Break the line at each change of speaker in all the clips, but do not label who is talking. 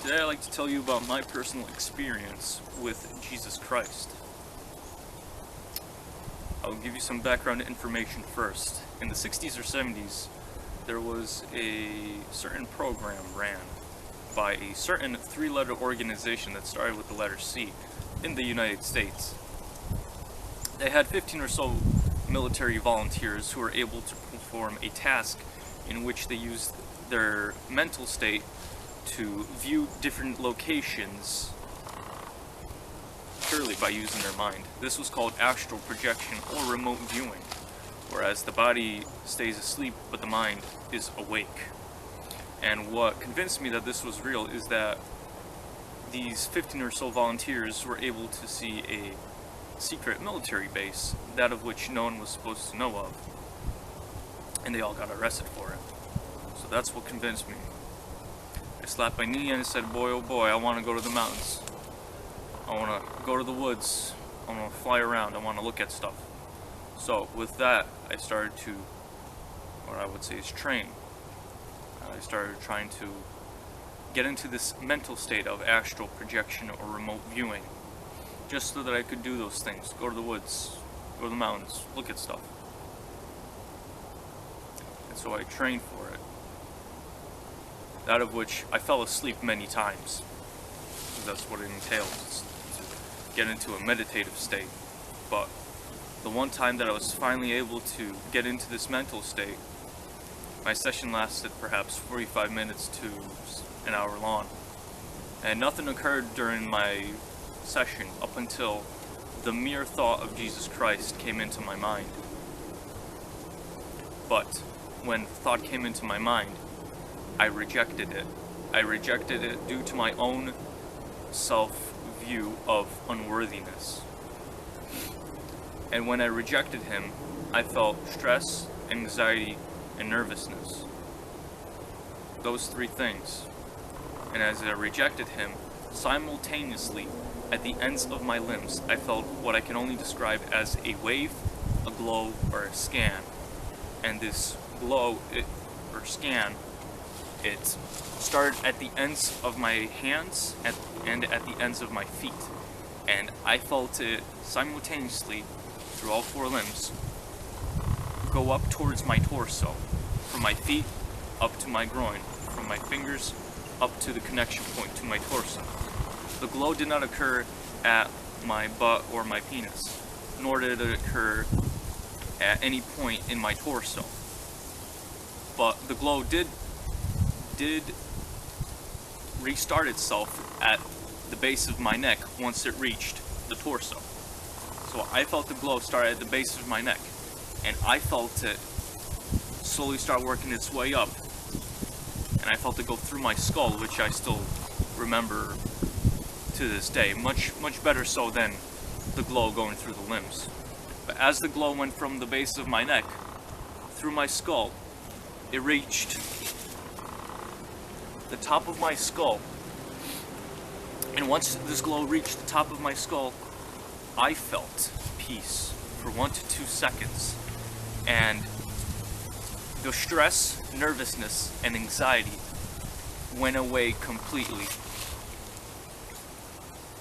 Today I'd like to tell you about my personal experience with Jesus Christ. I'll give you some background information first. In the 60s or 70s, there was a certain program ran by a certain three-letter organization that started with the letter C in the United States. They had 15 or so military volunteers who were able to perform a task in which they used their mental state to view different locations purely by using their mind. This was called astral projection or remote viewing, whereas the body stays asleep but the mind is awake. And what convinced me that this was real is that these 15 or so volunteers were able to see a secret military base, that of which no one was supposed to know of, and they all got arrested for it. So that's what convinced me. I slapped my knee and I said, boy oh boy, I want to go to the mountains. I want to go to the woods. I want to fly around. I want to look at stuff. So with that, I started to, what I would say is train. I started trying to get into this mental state of astral projection or remote viewing, just so that I could do those things. Go to the woods, go to the mountains, look at stuff. And so I trained for it. Out of which I fell asleep many times. That's what it entails, to get into a meditative state. But the one time that I was finally able to get into this mental state, my session lasted perhaps 45 minutes to an hour long. And nothing occurred during my session up until the mere thought of Jesus Christ came into my mind. But when thought came into my mind, I rejected it. I rejected it due to my own self-view of unworthiness. And when I rejected him, I felt stress, anxiety, and nervousness. Those three things. And as I rejected him, simultaneously, at the ends of my limbs, I felt what I can only describe as a wave, a glow, or a scan. And this glow, or scan, it started at the ends of my hands and at the ends of my feet. And I felt it simultaneously through all four limbs go up towards my torso. From my feet up to my groin. From my fingers up to the connection point to my torso. The glow did not occur at my butt or my penis, nor did it occur at any point in my torso. But the glow did restart itself at the base of my neck once it reached the torso. So I felt the glow start at the base of my neck, and I felt it slowly start working its way up, and I felt it go through my skull, which I still remember to this day, much better so than the glow going through the limbs. But as the glow went from the base of my neck through my skull, it reached the top of my skull, and once this glow reached the top of my skull, I felt peace for 1 to 2 seconds, and the stress, nervousness, and anxiety went away completely.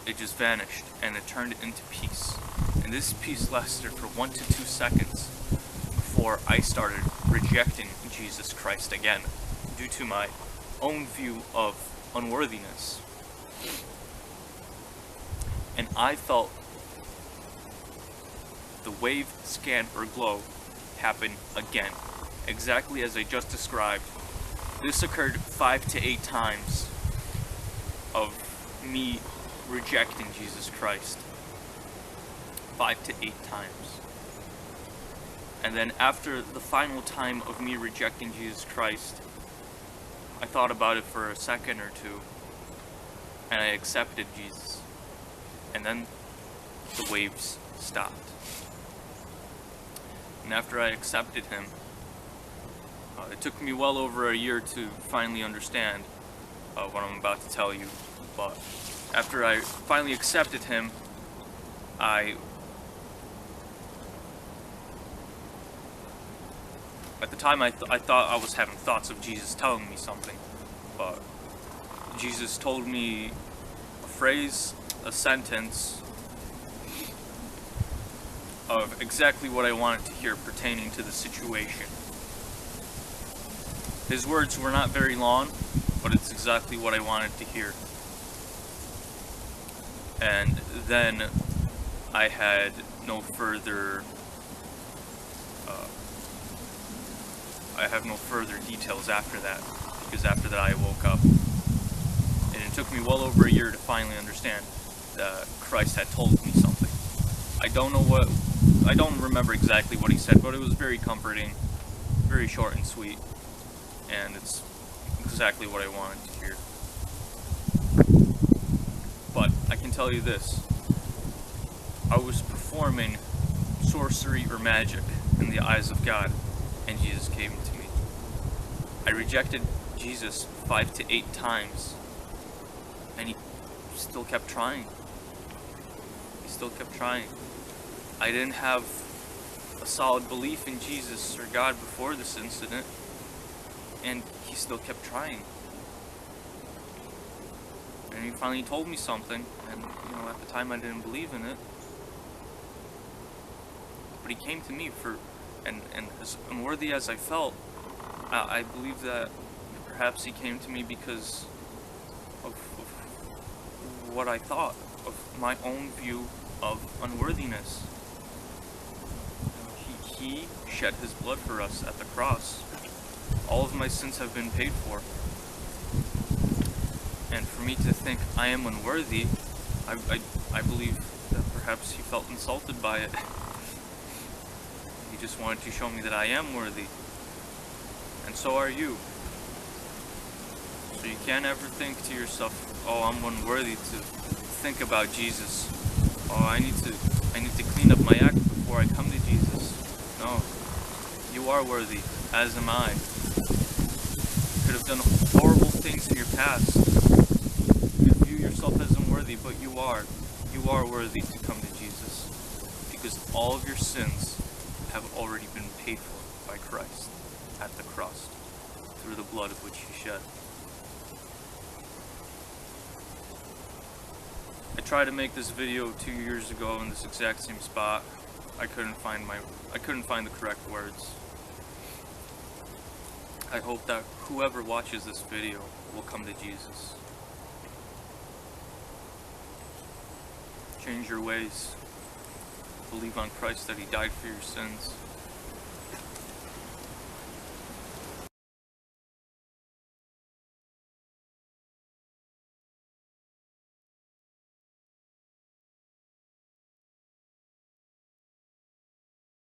It just vanished, and it turned into peace. And this peace lasted for 1 to 2 seconds before I started rejecting Jesus Christ again, due to my own view of unworthiness. And I felt the wave, scan, or glow happen again, exactly as I just described. This occurred 5 to 8 times of me rejecting Jesus Christ. 5 to 8 times. And then after the final time of me rejecting Jesus Christ, I thought about it for a second or two, and I accepted Jesus. And then the waves stopped. And after I accepted him, it took me well over a year to finally understand what I'm about to tell you. But after I finally accepted him, at the time I thought I was having thoughts of Jesus telling me something, but Jesus told me a phrase, a sentence of exactly what I wanted to hear pertaining to the situation. His words were not very long, but it's exactly what I wanted to hear. And then I had no further details after that, because after that I woke up, and it took me well over a year to finally understand that Christ had told me something. I don't remember exactly what he said, but it was very comforting, very short and sweet, and it's exactly what I wanted to hear. But I can tell you this, I was performing sorcery or magic in the eyes of God, and Jesus came to me. I rejected Jesus 5 to 8 times, and he still kept trying. He still kept trying. I didn't have a solid belief in Jesus or God before this incident, and he still kept trying. And he finally told me something, and at the time I didn't believe in it. But he came to me and as unworthy as I felt, I believe that perhaps he came to me because of what I thought, of my own view of unworthiness. He shed his blood for us at the cross. All of my sins have been paid for. And for me to think I am unworthy, I believe that perhaps he felt insulted by it. He just wanted to show me that I am worthy. And so are you. So you can't ever think to yourself, oh, I'm unworthy to think about Jesus. Oh, I need to clean up my act before I come to Jesus. No. You are worthy, as am I. You could have done horrible things in your past. You could view yourself as unworthy, but you are. You are worthy to come to Jesus. Because all of your sins have already been paid for by Christ at the cross, through the blood of which he shed. I tried to make this video 2 years ago in this exact same spot. I couldn't find the correct words. I hope that whoever watches this video will come to Jesus. Change your ways. Believe on Christ that he died for your sins.